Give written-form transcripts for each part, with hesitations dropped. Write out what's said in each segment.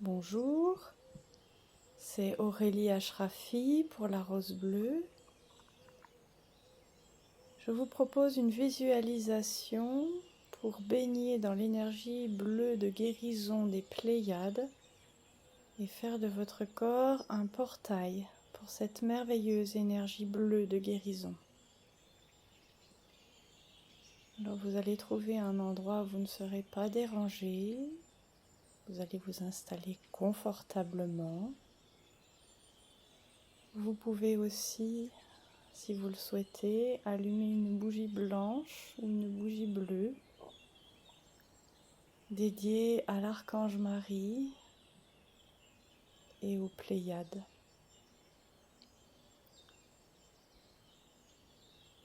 Bonjour, c'est Aurélie Ashrafi pour la Rose Bleue. Je vous propose une visualisation pour baigner dans l'énergie bleue de guérison des Pléiades et faire de votre corps un portail pour cette merveilleuse énergie bleue de guérison. Alors vous allez trouver un endroit où vous ne serez pas dérangé. Vous allez vous installer confortablement. Vous pouvez aussi, si vous le souhaitez, allumer une bougie blanche ou une bougie bleue dédiée à l'archange Marie et aux Pléiades.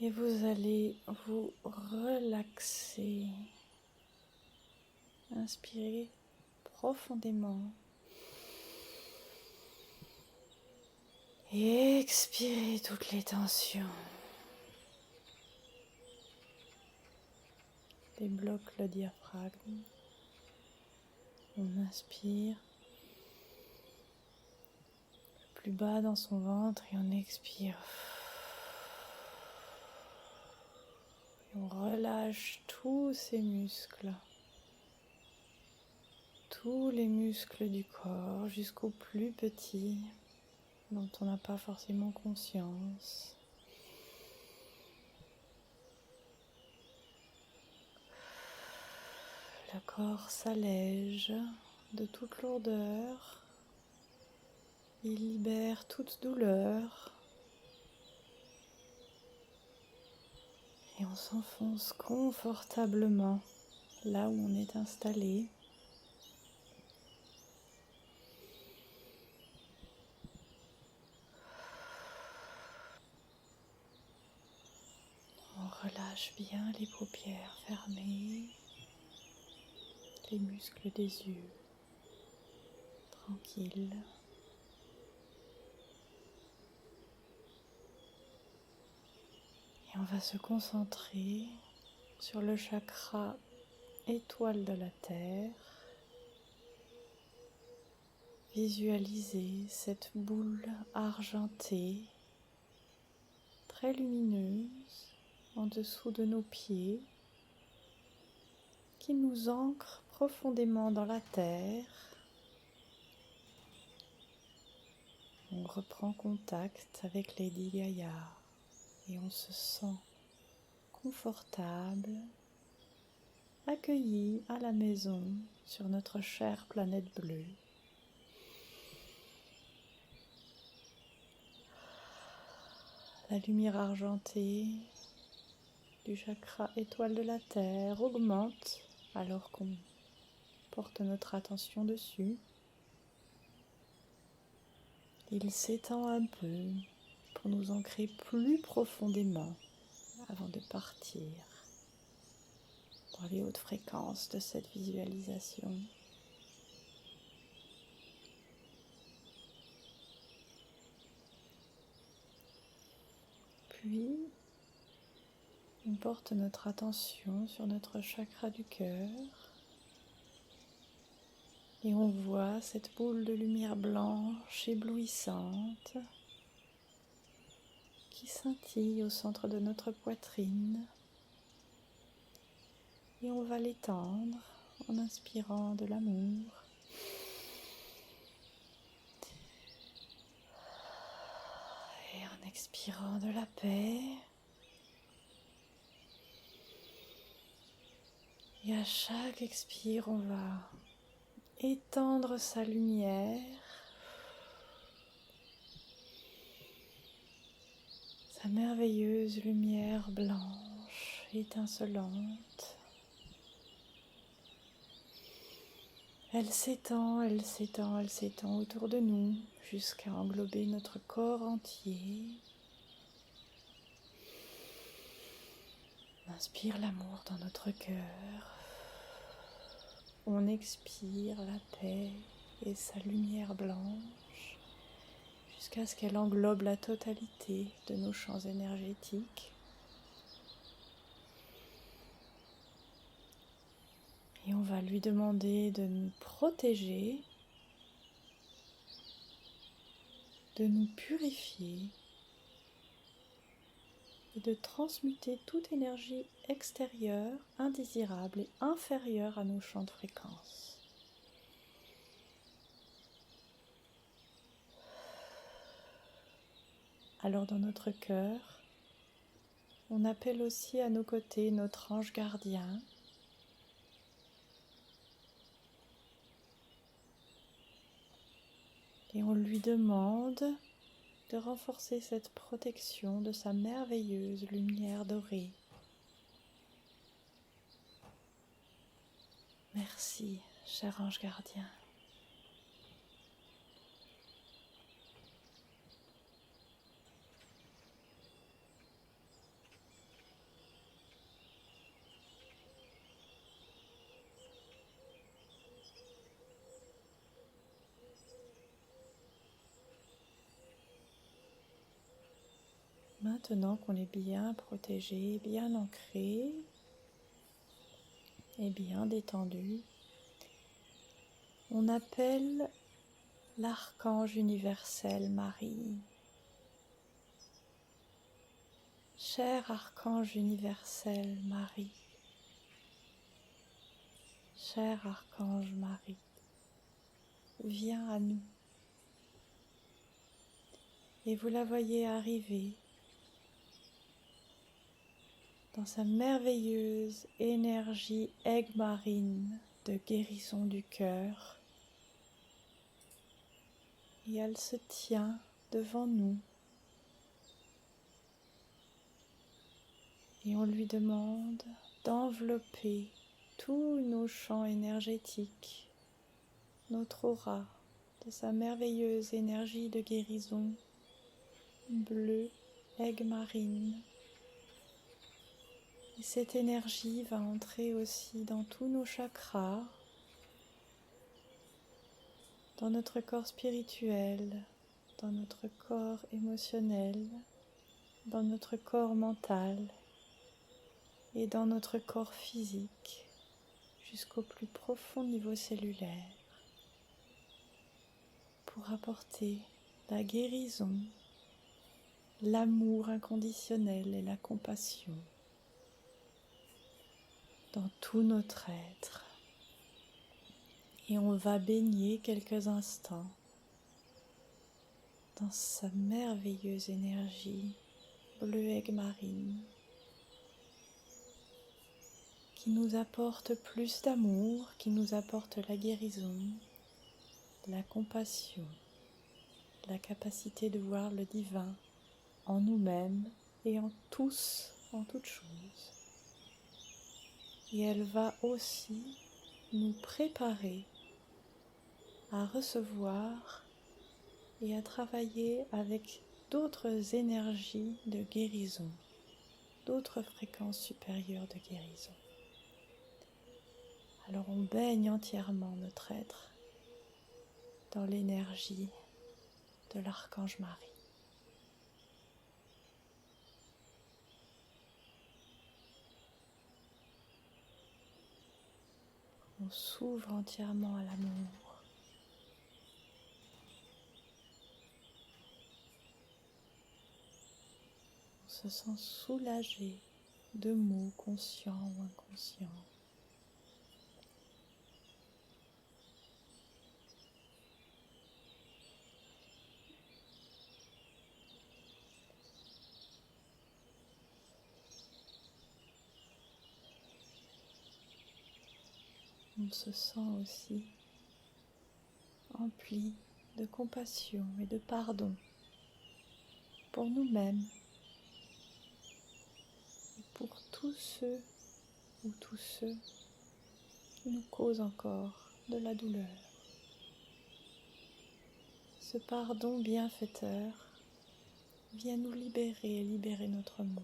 Et vous allez vous relaxer. Inspirez profondément. Et expirez toutes les tensions. Débloque le diaphragme. On inspire plus bas dans son ventre et on expire. Et on relâche tous ces muscles. Tous les muscles du corps jusqu'aux plus petits dont on n'a pas forcément conscience. Le corps s'allège de toute lourdeur. Il libère toute douleur. Et on s'enfonce confortablement là où on est installé. On relâche bien les paupières fermées, les muscles des yeux, tranquilles. Et on va se concentrer sur le chakra étoile de la Terre. Visualisez cette boule argentée, très lumineuse, en dessous de nos pieds, qui nous ancre profondément dans la terre. On reprend contact avec Lady Gaïa et on se sent confortable, accueilli à la maison sur notre chère planète bleue. La lumière argentée du chakra étoile de la Terre augmente alors qu'on porte notre attention dessus. Il s'étend un peu pour nous ancrer plus profondément avant de partir dans les hautes fréquences de cette visualisation. Puis, on porte notre attention sur notre chakra du cœur et on voit cette boule de lumière blanche éblouissante qui scintille au centre de notre poitrine. Et on va l'étendre en inspirant de l'amour. Et en expirant de la paix. Et à chaque expire, on va étendre sa lumière. Sa merveilleuse lumière blanche, étincelante. Elle s'étend, elle s'étend, elle s'étend autour de nous jusqu'à englober notre corps entier. On inspire l'amour dans notre cœur. On expire la paix et sa lumière blanche jusqu'à ce qu'elle englobe la totalité de nos champs énergétiques. Et on va lui demander de nous protéger, de nous purifier et de transmuter toute énergie extérieure, indésirable et inférieure à nos champs de fréquence. Alors dans notre cœur, on appelle aussi à nos côtés notre ange gardien, et on lui demande de renforcer cette protection de sa merveilleuse lumière dorée. Merci, cher ange gardien. Maintenant qu'on est bien protégé, bien ancré et bien détendu, on appelle l'archange universel Marie. Cher archange universel Marie, cher archange Marie, viens à nous. Et vous la voyez arriver dans sa merveilleuse énergie aiguë-marine de guérison du cœur. Et elle se tient devant nous. Et on lui demande d'envelopper tous nos champs énergétiques, notre aura, de sa merveilleuse énergie de guérison bleue, aiguë-marine. Et cette énergie va entrer aussi dans tous nos chakras, dans notre corps spirituel, dans notre corps émotionnel, dans notre corps mental et dans notre corps physique, jusqu'au plus profond niveau cellulaire, pour apporter la guérison, l'amour inconditionnel et la compassion dans tout notre être. Et on va baigner quelques instants dans sa merveilleuse énergie bleue aiguë-marine qui nous apporte plus d'amour, qui nous apporte la guérison, la compassion, la capacité de voir le divin en nous-mêmes et en tous, en toutes choses. Et elle va aussi nous préparer à recevoir et à travailler avec d'autres énergies de guérison, d'autres fréquences supérieures de guérison. Alors on baigne entièrement notre être dans l'énergie de l'archange Marie. On s'ouvre entièrement à l'amour. On se sent soulagé de mots conscients ou inconscients. On se sent aussi empli de compassion et de pardon pour nous-mêmes et pour tous ceux qui nous causent encore de la douleur. Ce pardon bienfaiteur vient nous libérer et libérer notre monde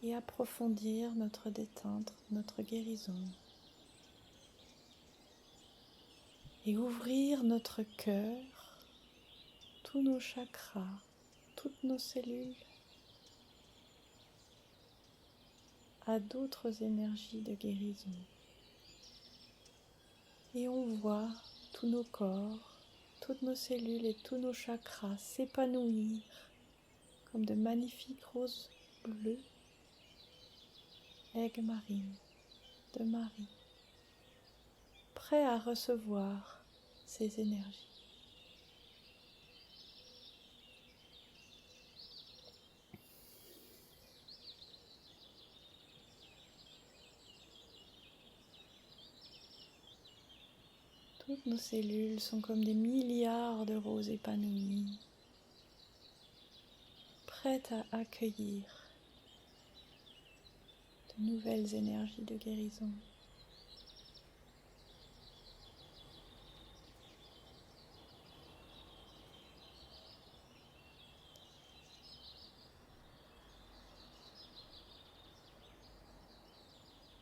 et approfondir notre détente, notre guérison et ouvrir notre cœur tous nos chakras, toutes nos cellules à d'autres énergies de guérison. Et on voit tous nos corps, toutes nos cellules et tous nos chakras s'épanouir comme de magnifiques roses bleues, aigues marines de Marie, prêts à recevoir ces énergies. Toutes nos cellules sont comme des milliards de roses épanouies, prêtes à accueillir de nouvelles énergies de guérison.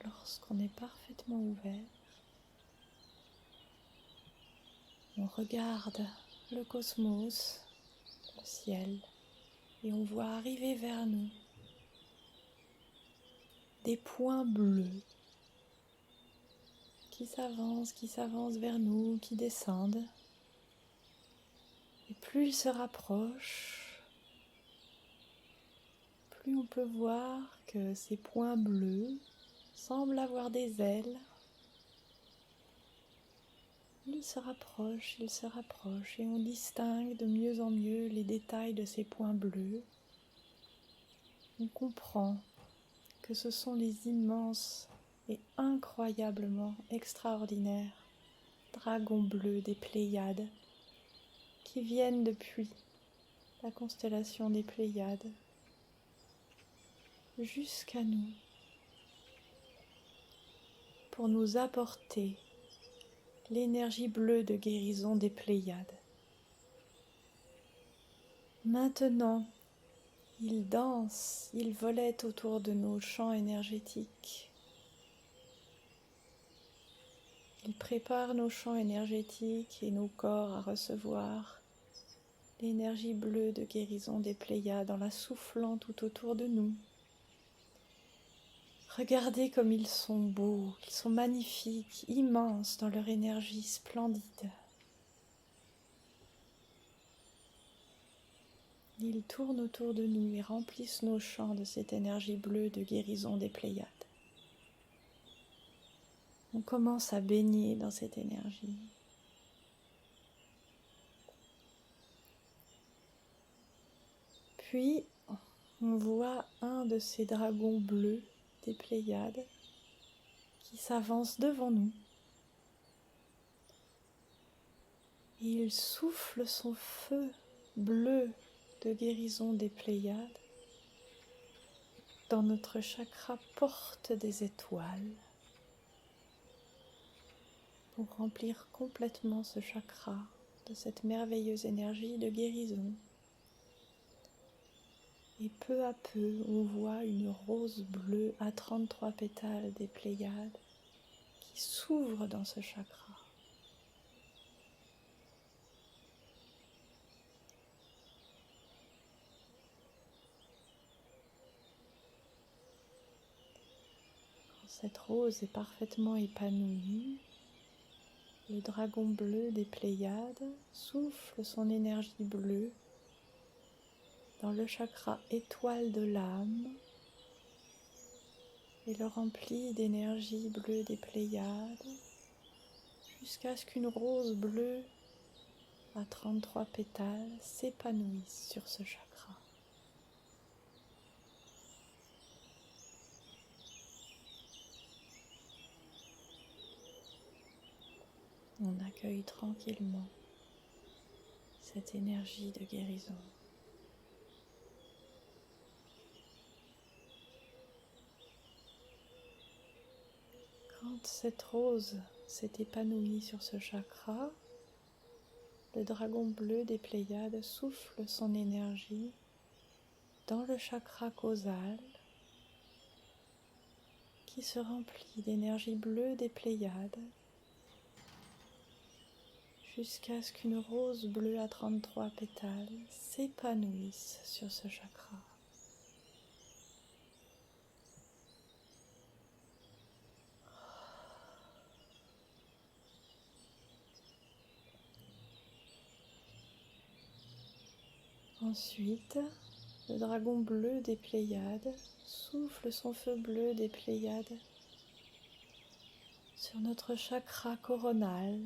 Lorsqu'on est parfaitement ouvert, on regarde le cosmos, le ciel, et on voit arriver vers nous des points bleus qui s'avancent vers nous, qui descendent. Et plus ils se rapprochent, plus on peut voir que ces points bleus semblent avoir des ailes. Ils se rapprochent, et on distingue de mieux en mieux les détails de ces points bleus. On comprend que ce sont les immenses et incroyablement extraordinaires dragons bleus des Pléiades qui viennent depuis la constellation des Pléiades jusqu'à nous pour nous apporter l'énergie bleue de guérison des Pléiades. Maintenant, ils dansent, ils volettent autour de nos champs énergétiques. Ils préparent nos champs énergétiques et nos corps à recevoir l'énergie bleue de guérison des Pléiades en la soufflant tout autour de nous. Regardez comme ils sont beaux, ils sont magnifiques, immenses dans leur énergie splendide. Ils tournent autour de nous et remplissent nos champs de cette énergie bleue de guérison des Pléiades. On commence à baigner dans cette énergie. Puis, on voit un de ces dragons bleus des Pléiades qui s'avance devant nous. Et il souffle son feu bleu de guérison des Pléiades dans notre chakra porte des étoiles pour remplir complètement ce chakra de cette merveilleuse énergie de guérison. Et peu à peu, on voit une rose bleue à 33 pétales des Pléiades qui s'ouvre dans ce chakra. Quand cette rose est parfaitement épanouie, le dragon bleu des Pléiades souffle son énergie bleue dans le chakra étoile de l'âme et le remplit d'énergie bleue des Pléiades jusqu'à ce qu'une rose bleue à 33 pétales s'épanouisse sur ce chakra. On accueille tranquillement cette énergie de guérison. Quand cette rose s'est épanouie sur ce chakra, le dragon bleu des Pléiades souffle son énergie dans le chakra causal qui se remplit d'énergie bleue des Pléiades jusqu'à ce qu'une rose bleue à 33 pétales s'épanouisse sur ce chakra. Ensuite, le dragon bleu des Pléiades souffle son feu bleu des Pléiades sur notre chakra coronal,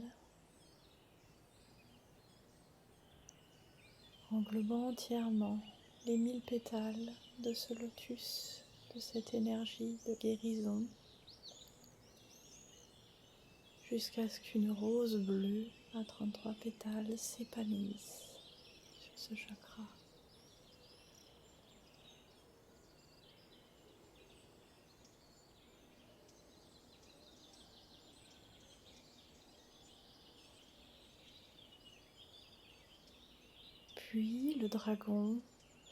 englobant entièrement les 1000 pétales de ce lotus, de cette énergie de guérison, jusqu'à ce qu'une rose bleue à 33 pétales s'épanouisse sur ce chakra. Puis le dragon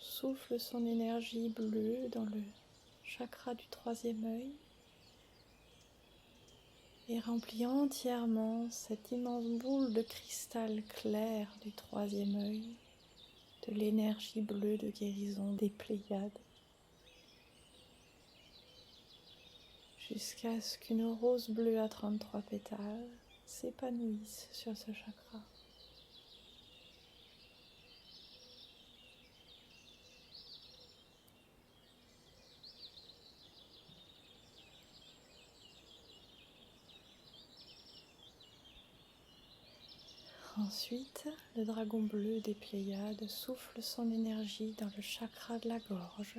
souffle son énergie bleue dans le chakra du troisième œil et remplit entièrement cette immense boule de cristal clair du troisième œil de l'énergie bleue de guérison des Pléiades, jusqu'à ce qu'une rose bleue à 33 pétales s'épanouisse sur ce chakra. Ensuite, le dragon bleu des Pléiades souffle son énergie dans le chakra de la gorge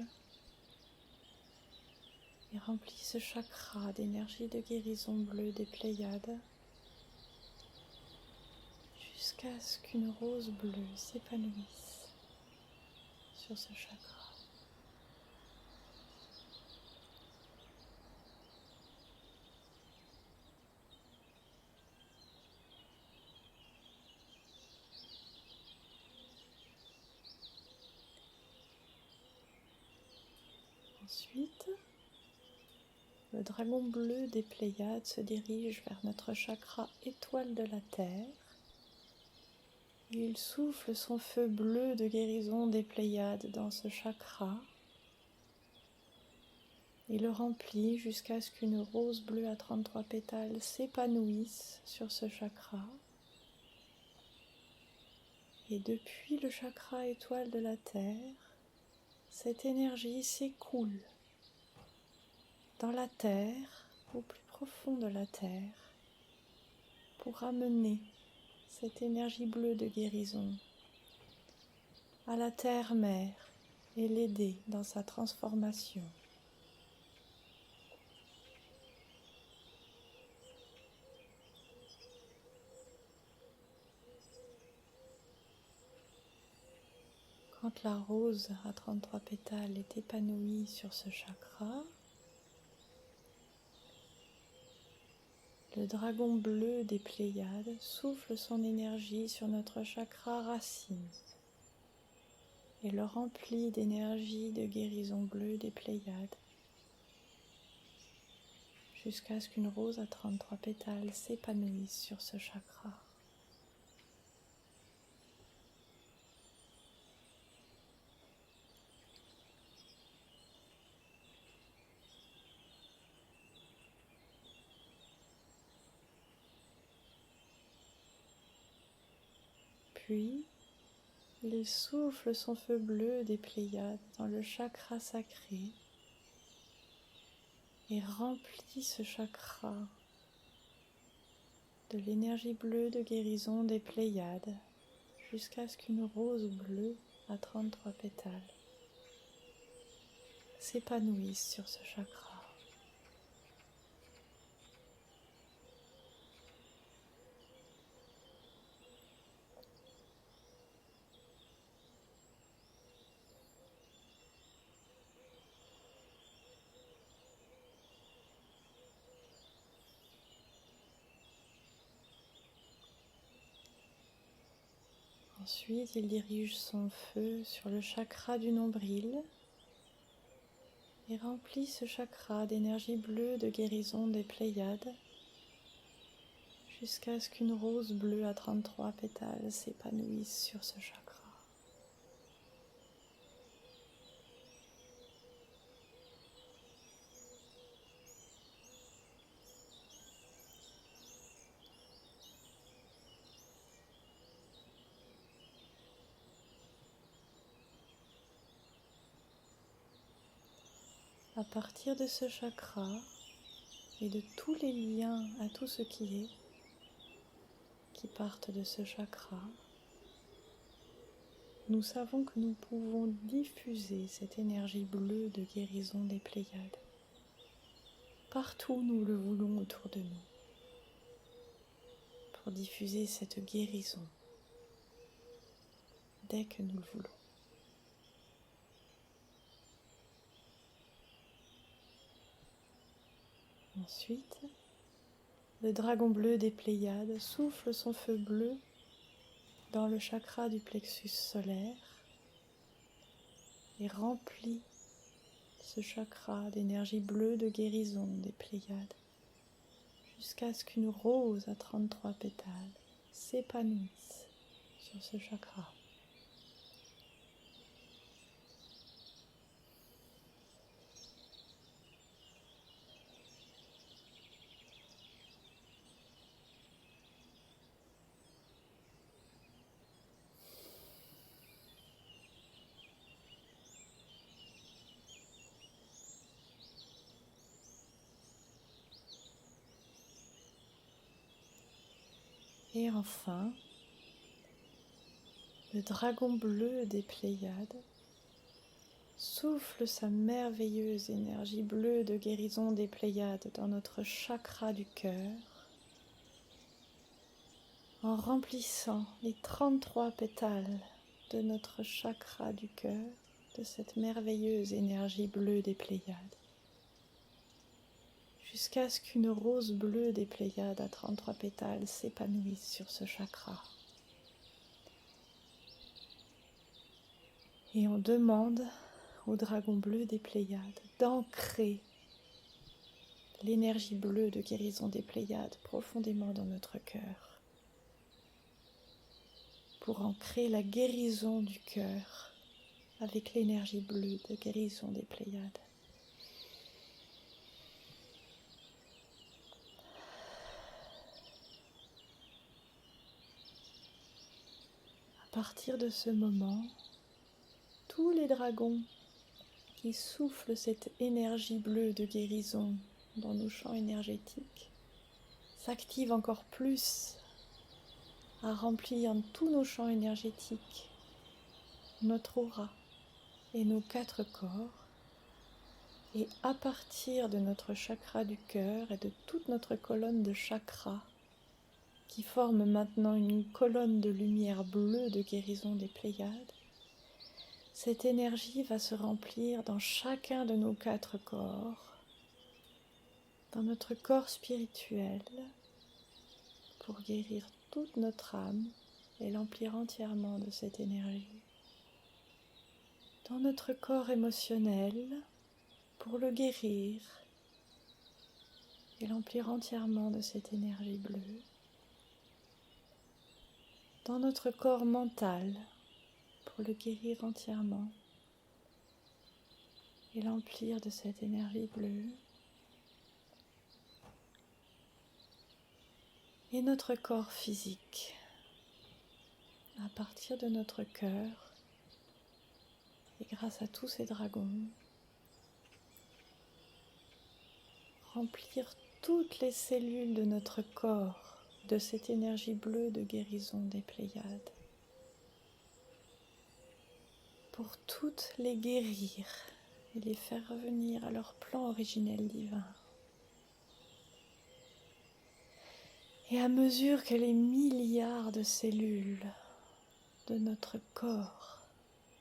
et remplit ce chakra d'énergie de guérison bleue des Pléiades jusqu'à ce qu'une rose bleue s'épanouisse sur ce chakra. Ensuite, le dragon bleu des Pléiades se dirige vers notre chakra étoile de la Terre. Il souffle son feu bleu de guérison des Pléiades dans ce chakra et le remplit jusqu'à ce qu'une rose bleue à 33 pétales s'épanouisse sur ce chakra. Et depuis le chakra étoile de la Terre, cette énergie s'écoule dans la Terre, au plus profond de la Terre, pour amener cette énergie bleue de guérison à la Terre-Mère et l'aider dans sa transformation. Quand la rose à 33 pétales est épanouie sur ce chakra, le dragon bleu des Pléiades souffle son énergie sur notre chakra racine et le remplit d'énergie de guérison bleue des Pléiades jusqu'à ce qu'une rose à 33 pétales s'épanouisse sur ce chakra. Puis, il souffle son feu bleu des Pléiades dans le chakra sacré et remplit ce chakra de l'énergie bleue de guérison des Pléiades jusqu'à ce qu'une rose bleue à 33 pétales s'épanouisse sur ce chakra. Ensuite, il dirige son feu sur le chakra du nombril et remplit ce chakra d'énergie bleue de guérison des Pléiades jusqu'à ce qu'une rose bleue à 33 pétales s'épanouisse sur ce chakra. À partir de ce chakra et de tous les liens à tout ce qui est, qui partent de ce chakra, nous savons que nous pouvons diffuser cette énergie bleue de guérison des Pléiades partout où nous le voulons autour de nous, pour diffuser cette guérison dès que nous le voulons. Ensuite, le dragon bleu des Pléiades souffle son feu bleu dans le chakra du plexus solaire et remplit ce chakra d'énergie bleue de guérison des Pléiades jusqu'à ce qu'une rose à 33 pétales s'épanouisse sur ce chakra. Et enfin, le dragon bleu des Pléiades souffle sa merveilleuse énergie bleue de guérison des Pléiades dans notre chakra du cœur, en remplissant les 33 pétales de notre chakra du cœur de cette merveilleuse énergie bleue des Pléiades, jusqu'à ce qu'une rose bleue des Pléiades à 33 pétales s'épanouisse sur ce chakra. Et on demande au dragon bleu des Pléiades d'ancrer l'énergie bleue de guérison des Pléiades profondément dans notre cœur, pour ancrer la guérison du cœur avec l'énergie bleue de guérison des Pléiades. À partir de ce moment, tous les dragons qui soufflent cette énergie bleue de guérison dans nos champs énergétiques s'activent encore plus à remplir tous nos champs énergétiques, notre aura et nos 4 corps. Et à partir de notre chakra du cœur et de toute notre colonne de chakras, qui forme maintenant une colonne de lumière bleue de guérison des Pléiades, cette énergie va se remplir dans chacun de nos 4 corps, dans notre corps spirituel, pour guérir toute notre âme et l'emplir entièrement de cette énergie. Dans notre corps émotionnel, pour le guérir et l'emplir entièrement de cette énergie bleue. Dans notre corps mental, pour le guérir entièrement et l'emplir de cette énergie bleue. Et notre corps physique, à partir de notre cœur, et grâce à tous ces dragons, remplir toutes les cellules de notre corps de cette énergie bleue de guérison des Pléiades, pour toutes les guérir et les faire revenir à leur plan originel divin. Et à mesure que les milliards de cellules de notre corps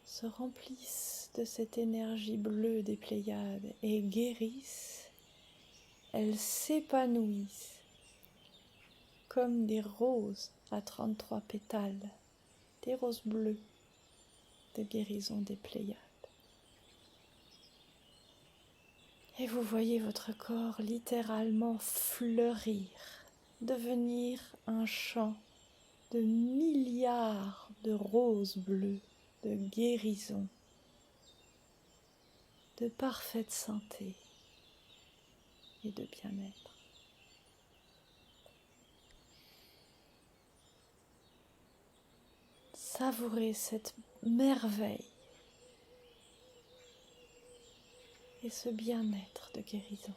se remplissent de cette énergie bleue des Pléiades et guérissent, elles s'épanouissent comme des roses à 33 pétales, des roses bleues de guérison des Pléiades. Et vous voyez votre corps littéralement fleurir devenir un champ de milliards de roses bleues, de guérison, de parfaite santé et de bien-être. Savourez cette merveille et ce bien-être de guérison.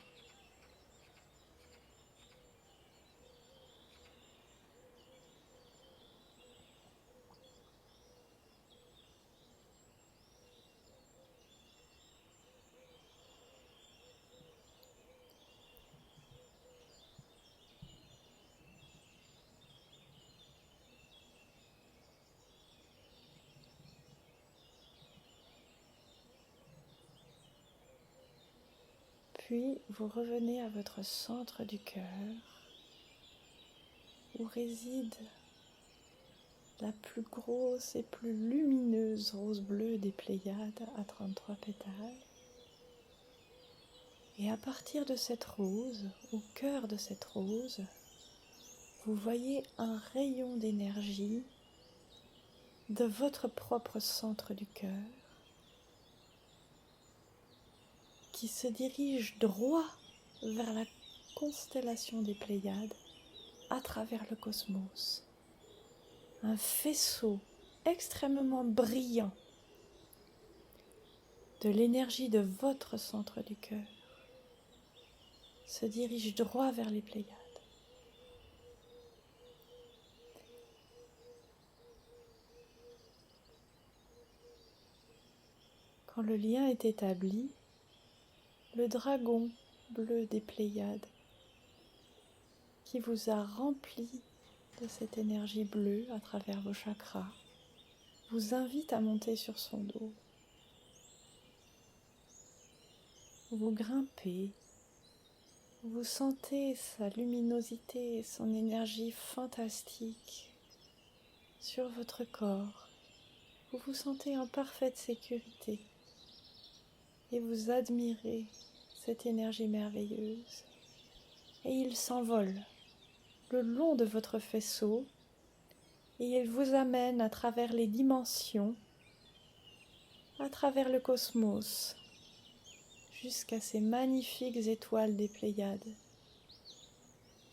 Puis vous revenez à votre centre du cœur où réside la plus grosse et plus lumineuse rose bleue des Pléiades à 33 pétales. Et à partir de cette rose, au cœur de cette rose, vous voyez un rayon d'énergie de votre propre centre du cœur qui se dirige droit vers la constellation des Pléiades à travers le cosmos. Un faisceau extrêmement brillant de l'énergie de votre centre du cœur se dirige droit vers les Pléiades. Quand le lien est établi, le dragon bleu des Pléiades qui vous a rempli de cette énergie bleue à travers vos chakras vous invite à monter sur son dos. Vous grimpez, vous sentez sa luminosité et son énergie fantastique sur votre corps. Vous vous sentez en parfaite sécurité et vous admirez cette énergie merveilleuse. Et il s'envole le long de votre faisceau et il vous amène à travers les dimensions, à travers le cosmos, jusqu'à ces magnifiques étoiles des Pléiades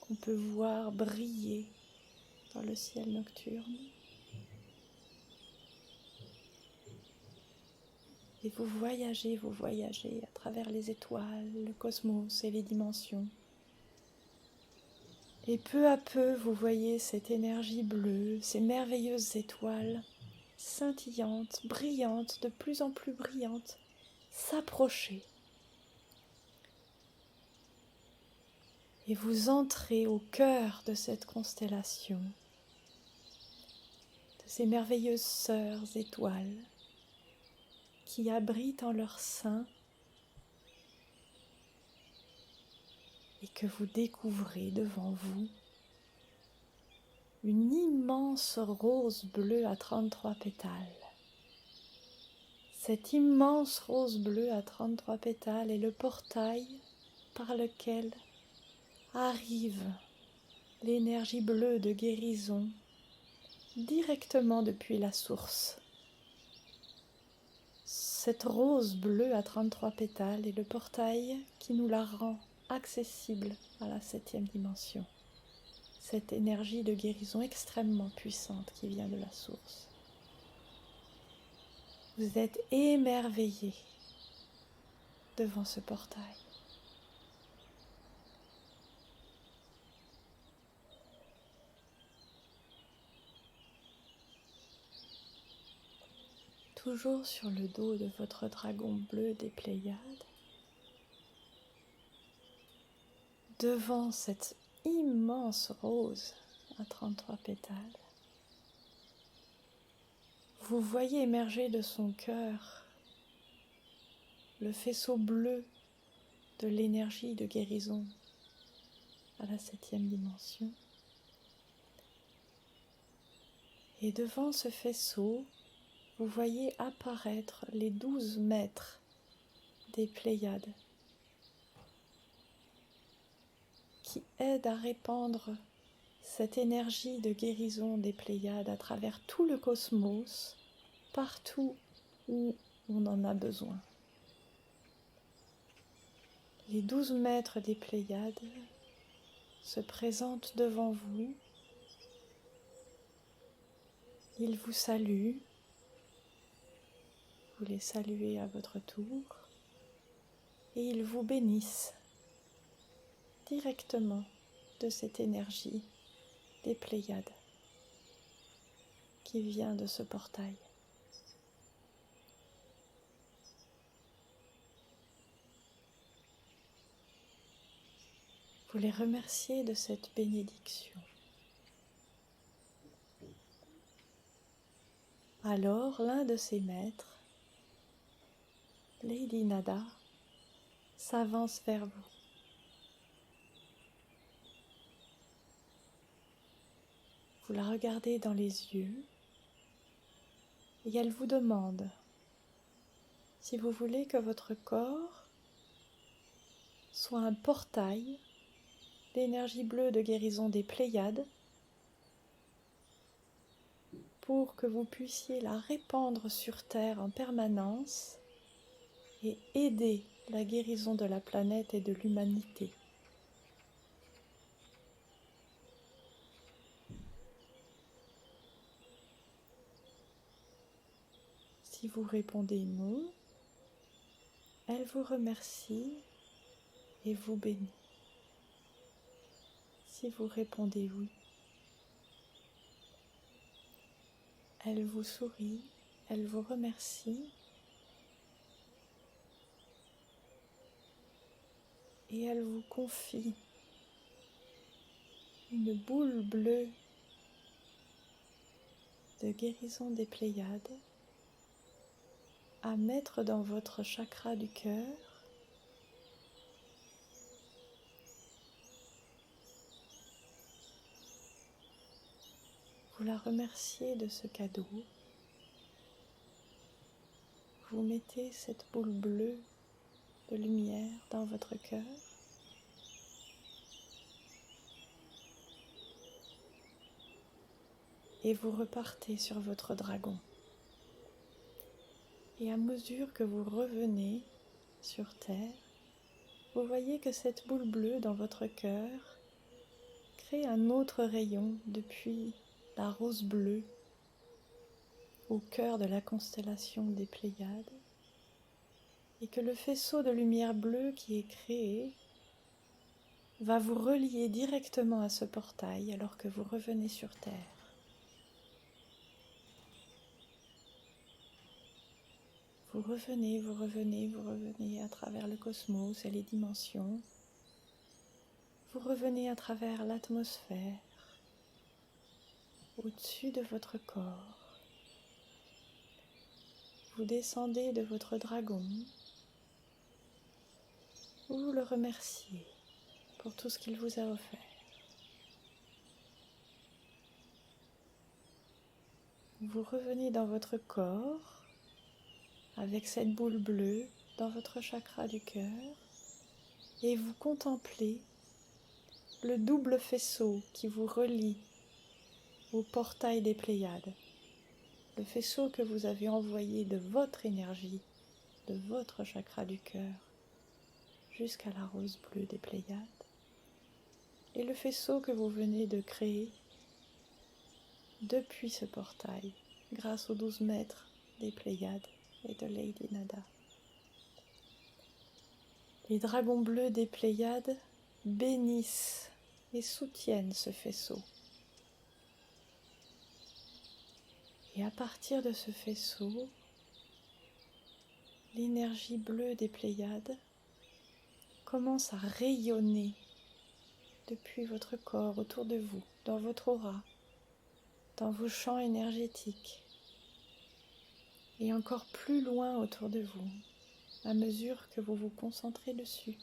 qu'on peut voir briller dans le ciel nocturne. Et vous voyagez à travers les étoiles, le cosmos et les dimensions. Et peu à peu, vous voyez cette énergie bleue, ces merveilleuses étoiles scintillantes, brillantes, de plus en plus brillantes, s'approcher. Et vous entrez au cœur de cette constellation, de ces merveilleuses sœurs étoiles qui abritent en leur sein et que vous découvrez devant vous une immense rose bleue à 33 pétales. Cette immense rose bleue à 33 pétales est le portail par lequel arrive l'énergie bleue de guérison directement depuis la source. Cette rose bleue à 33 pétales est le portail qui nous la rend accessible à la 7e dimension. Cette énergie de guérison extrêmement puissante qui vient de la source. Vous êtes émerveillé devant ce portail. Toujours sur le dos de votre dragon bleu des Pléiades, devant cette immense rose à 33 pétales, vous voyez émerger de son cœur le faisceau bleu de l'énergie de guérison à la 7e dimension. Et devant ce faisceau, vous voyez apparaître les 12 maîtres des Pléiades qui aident à répandre cette énergie de guérison des Pléiades à travers tout le cosmos, partout où on en a besoin. Les 12 maîtres des Pléiades se présentent devant vous. Ils vous saluent. Vous les saluez à votre tour et ils vous bénissent directement de cette énergie des Pléiades qui vient de ce portail. Vous les remerciez de cette bénédiction. Alors l'un de ces maîtres, Lady Nada, s'avance vers vous. Vous la regardez dans les yeux et elle vous demande si vous voulez que votre corps soit un portail d'énergie bleue de guérison des Pléiades pour que vous puissiez la répandre sur Terre en permanence et aider la guérison de la planète et de l'humanité. Si vous répondez non, elle vous remercie et vous bénit. Si vous répondez oui, elle vous sourit, elle vous remercie et elle vous confie une boule bleue de guérison des Pléiades à mettre dans votre chakra du cœur. Vous la remerciez de ce cadeau. Vous mettez cette boule bleue de lumière dans votre cœur. Et vous repartez sur votre dragon. Et à mesure que vous revenez sur Terre, vous voyez que cette boule bleue dans votre cœur crée un autre rayon depuis la rose bleue au cœur de la constellation des Pléiades, et que le faisceau de lumière bleue qui est créé va vous relier directement à ce portail alors que vous revenez sur Terre. Vous revenez, vous revenez, vous revenez à travers le cosmos et les dimensions. Vous revenez à travers l'atmosphère, au-dessus de votre corps. Vous descendez de votre dragon. Vous le remerciez pour tout ce qu'il vous a offert. Vous revenez dans votre corps avec cette boule bleue dans votre chakra du cœur et vous contemplez le double faisceau qui vous relie au portail des Pléiades, le faisceau que vous avez envoyé de votre énergie, de votre chakra du cœur jusqu'à la rose bleue des Pléiades, et le faisceau que vous venez de créer depuis ce portail grâce aux 12 maîtres des Pléiades et de Lady Nada. Les dragons bleus des Pléiades bénissent et soutiennent ce faisceau. Et à partir de ce faisceau, l'énergie bleue des Pléiades commence à rayonner depuis votre corps, autour de vous, dans votre aura, dans vos champs énergétiques et encore plus loin autour de vous, à mesure que vous vous concentrez dessus.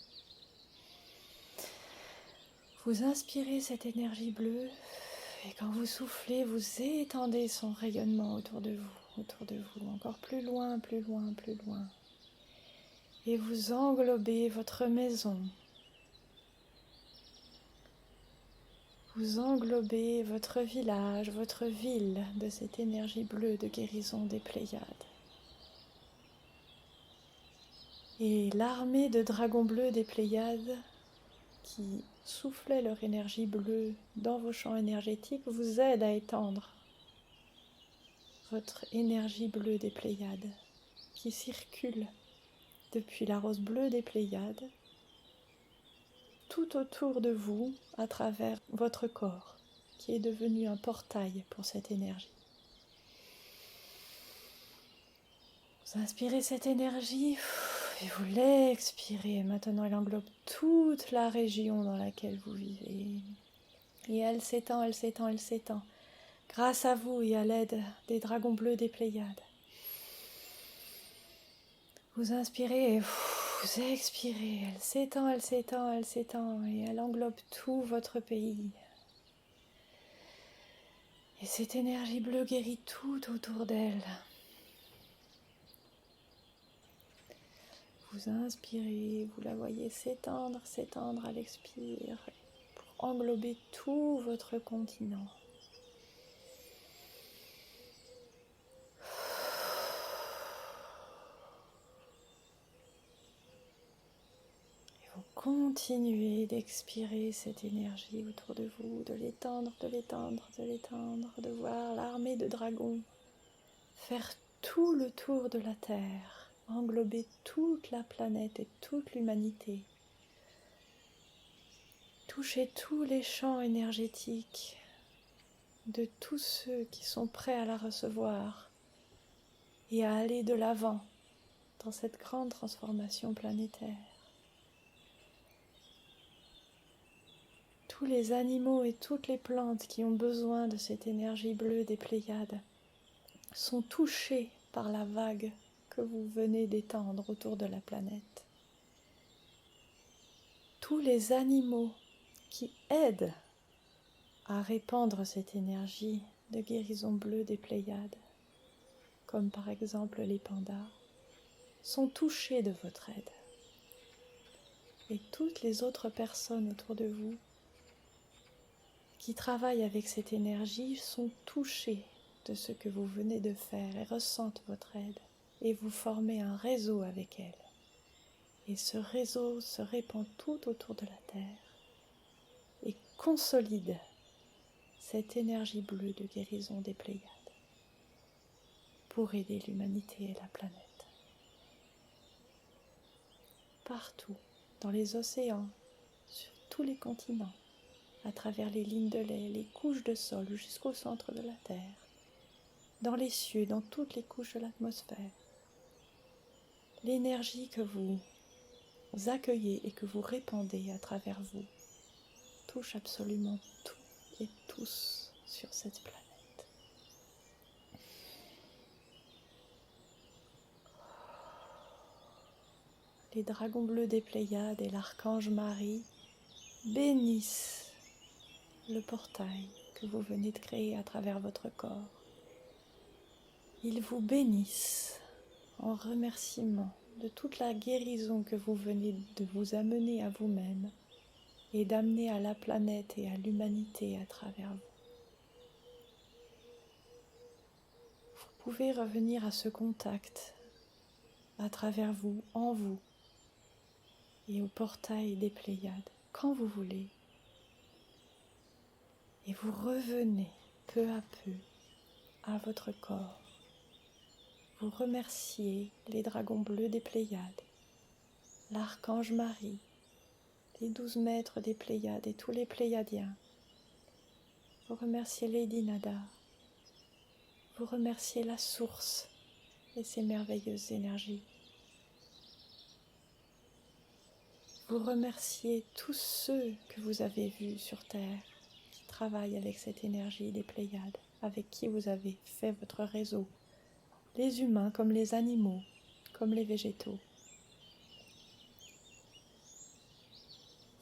Vous inspirez cette énergie bleue et quand vous soufflez, vous étendez son rayonnement autour de vous, encore plus loin, plus loin, plus loin. Et vous englobez votre maison. Vous englobez votre village, votre ville de cette énergie bleue de guérison des Pléiades. Et l'armée de dragons bleus des Pléiades qui soufflaient leur énergie bleue dans vos champs énergétiques vous aide à étendre votre énergie bleue des Pléiades qui circule depuis la rose bleue des Pléiades tout autour de vous à travers votre corps qui est devenu un portail pour cette énergie. Vous inspirez cette énergie et vous l'expirez. Maintenant, elle englobe toute la région dans laquelle vous vivez. Et elle s'étend, elle s'étend, elle s'étend. Grâce à vous et à l'aide des dragons bleus des Pléiades. Vous inspirez et vous expirez. Elle s'étend, elle s'étend, elle s'étend. Et elle englobe tout votre pays. Et cette énergie bleue guérit tout autour d'elle. Vous inspirez, vous la voyez s'étendre, s'étendre à l'expire pour englober tout votre continent. Et vous continuez d'expirer cette énergie autour de vous, de l'étendre, de l'étendre, de l'étendre, de voir l'armée de dragons faire tout le tour de la Terre, englober toute la planète et toute l'humanité. Touchez tous les champs énergétiques de tous ceux qui sont prêts à la recevoir et à aller de l'avant dans cette grande transformation planétaire. Tous les animaux et toutes les plantes qui ont besoin de cette énergie bleue des Pléiades sont touchés par la vague que vous venez d'étendre autour de la planète. Tous les animaux qui aident à répandre cette énergie de guérison bleue des Pléiades, comme par exemple les pandas, sont touchés de votre aide. Et toutes les autres personnes autour de vous qui travaillent avec cette énergie sont touchées de ce que vous venez de faire et ressentent votre aide. Et vous formez un réseau avec elle. Et ce réseau se répand tout autour de la Terre et consolide cette énergie bleue de guérison des Pléiades pour aider l'humanité et la planète. Partout, dans les océans, sur tous les continents, à travers les lignes de lait, les couches de sol jusqu'au centre de la Terre, dans les cieux, dans toutes les couches de l'atmosphère. L'énergie que vous accueillez et que vous répandez à travers vous touche absolument tout et tous sur cette planète. Les dragons bleus des Pléiades et l'archange Marie bénissent le portail que vous venez de créer à travers votre corps. Ils vous bénissent en remerciement de toute la guérison que vous venez de vous amener à vous-même et d'amener à la planète et à l'humanité à travers vous. Vous pouvez revenir à ce contact à travers vous, en vous et au portail des Pléiades, quand vous voulez. Et vous revenez peu à peu à votre corps. Vous remerciez les dragons bleus des Pléiades, l'archange Marie, les 12 maîtres des Pléiades et tous les Pléiadiens. Vous remerciez Lady Nada. Vous remerciez la source et ses merveilleuses énergies. Vous remerciez tous ceux que vous avez vus sur Terre qui travaillent avec cette énergie des Pléiades, avec qui vous avez fait votre réseau, les humains comme les animaux, comme les végétaux.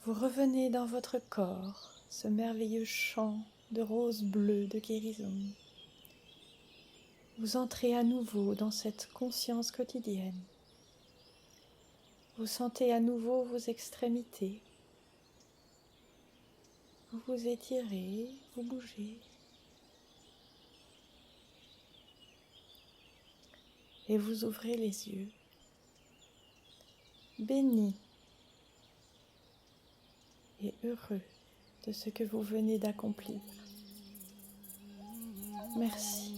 Vous revenez dans votre corps, ce merveilleux champ de roses bleues de guérison. Vous entrez à nouveau dans cette conscience quotidienne. Vous sentez à nouveau vos extrémités. Vous vous étirez, vous bougez. Et vous ouvrez les yeux. Béni et heureux de ce que vous venez d'accomplir. Merci.